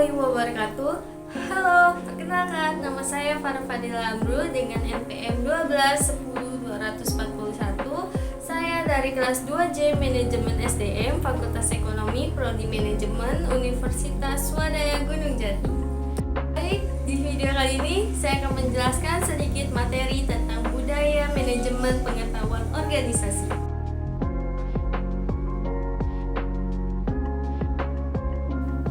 warahmatullahi wabarakatuh. Halo, perkenalkan nama saya Farah Fadila Amrul dengan NPM 1210241. Saya dari kelas 2J Manajemen SDM Fakultas Ekonomi Prodi Manajemen Universitas Swadaya Gunung Jati. Baik, di video kali ini saya akan menjelaskan sedikit materi tentang budaya manajemen pengetahuan organisasi.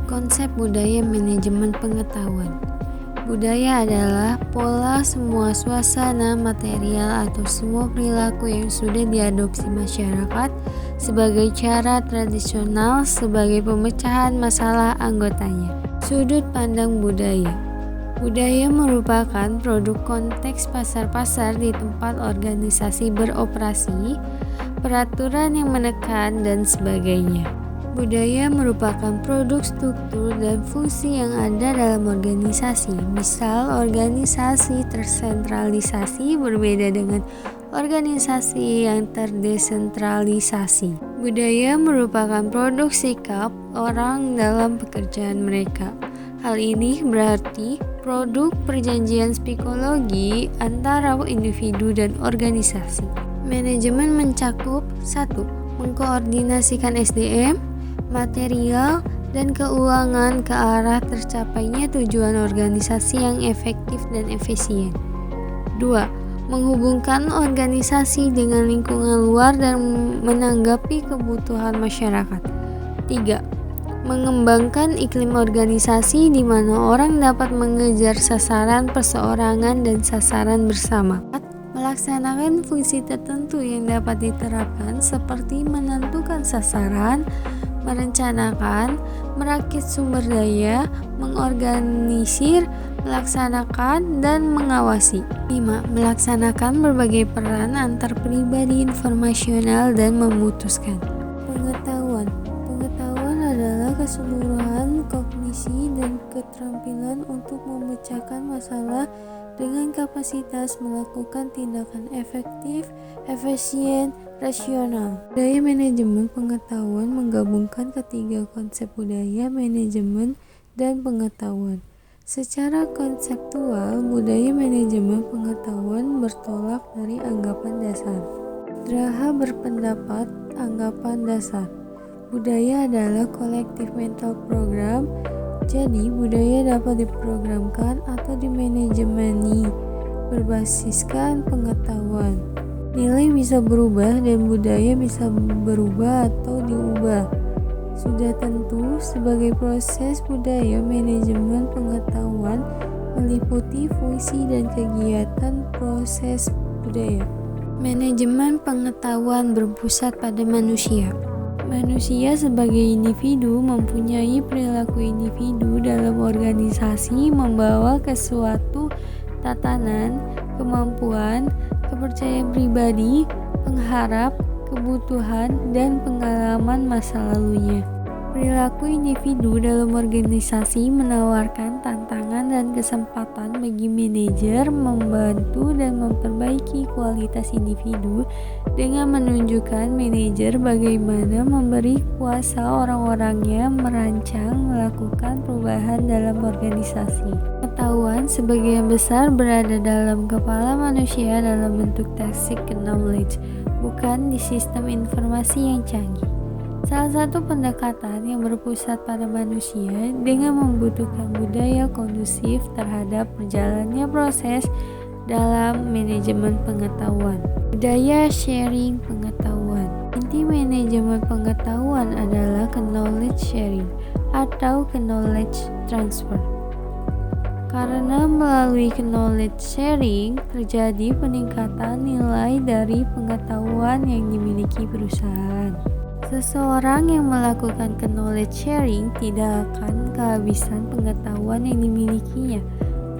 Konsep budaya manajemen pengetahuan. Budaya adalah pola semua suasana, material, atau semua perilaku yang sudah diadopsi masyarakat sebagai cara tradisional sebagai pemecahan masalah anggotanya. Sudut pandang budaya. Budaya merupakan produk konteks pasar-pasar di tempat organisasi beroperasi, peraturan yang menekan, dan sebagainya. Budaya merupakan produk struktur dan fungsi yang ada dalam organisasi. Misal, organisasi tersentralisasi berbeda dengan organisasi yang terdesentralisasi. Budaya merupakan produk sikap orang dalam pekerjaan mereka. Hal ini berarti produk perjanjian psikologi antara individu dan organisasi. Manajemen mencakup 1. Mengkoordinasikan SDM, material, dan keuangan ke arah tercapainya tujuan organisasi yang efektif dan efisien. 2. Menghubungkan organisasi dengan lingkungan luar dan menanggapi kebutuhan masyarakat. 3. Mengembangkan iklim organisasi di mana orang dapat mengejar sasaran perseorangan dan sasaran bersama. 4. Melaksanakan fungsi tertentu yang dapat diterapkan seperti menentukan sasaran, merencanakan, merakit sumber daya, mengorganisir, melaksanakan, dan mengawasi. 5. Melaksanakan berbagai peran antar pribadi informasional dan memutuskan. Pengetahuan. Pengetahuan adalah keseluruhan kognisi dan keterampilan untuk memecahkan masalah dengan kapasitas melakukan tindakan efektif, efisien, rasional. Budaya manajemen pengetahuan menggabungkan ketiga konsep budaya, manajemen, dan pengetahuan. Secara konseptual, budaya manajemen pengetahuan bertolak dari anggapan dasar. Draha berpendapat anggapan dasar. Budaya adalah kolektif mental program. Jadi, budaya dapat diprogramkan atau dimanajemeni berbasiskan pengetahuan. Nilai bisa berubah dan budaya bisa berubah atau diubah. Sudah tentu, sebagai proses budaya manajemen pengetahuan meliputi fungsi dan kegiatan proses budaya. Manajemen pengetahuan berpusat pada manusia. Manusia sebagai individu mempunyai perilaku individu dalam organisasi membawa ke suatu tatanan, kemampuan, kepercayaan pribadi, pengharap, kebutuhan, dan pengalaman masa lalunya. Perilaku individu dalam organisasi menawarkan tantangan dan kesempatan bagi manajer membantu dan memperbaiki kualitas individu dengan menunjukkan manajer bagaimana memberi kuasa orang-orangnya merancang melakukan perubahan dalam organisasi. Pengetahuan sebagian besar berada dalam kepala manusia dalam bentuk basic knowledge, bukan di sistem informasi yang canggih. Salah satu pendekatan yang berpusat pada manusia dengan membutuhkan budaya kondusif terhadap berjalannya proses dalam manajemen pengetahuan. Budaya sharing pengetahuan. Inti manajemen pengetahuan adalah knowledge sharing atau knowledge transfer. Karena melalui knowledge sharing terjadi peningkatan nilai dari pengetahuan yang dimiliki perusahaan. Seseorang yang melakukan knowledge sharing tidak akan kehabisan pengetahuan yang dimilikinya,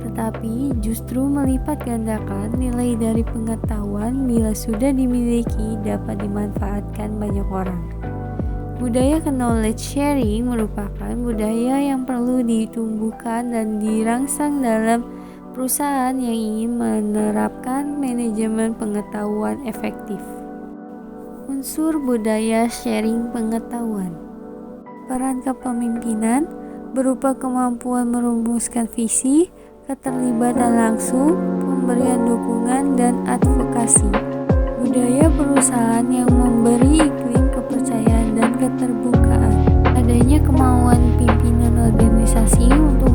tetapi justru melipat gandakan nilai dari pengetahuan bila sudah dimiliki dapat dimanfaatkan banyak orang. Budaya knowledge sharing merupakan budaya yang perlu ditumbuhkan dan dirangsang dalam perusahaan yang ingin menerapkan manajemen pengetahuan efektif. Unsur budaya sharing pengetahuan. Peran kepemimpinan. berupa kemampuan merumuskan visi, keterlibatan langsung, pemberian dukungan, dan advokasi. Budaya perusahaan yang memberi iklim kepercayaan dan keterbukaan. Adanya kemauan pimpinan organisasi untuk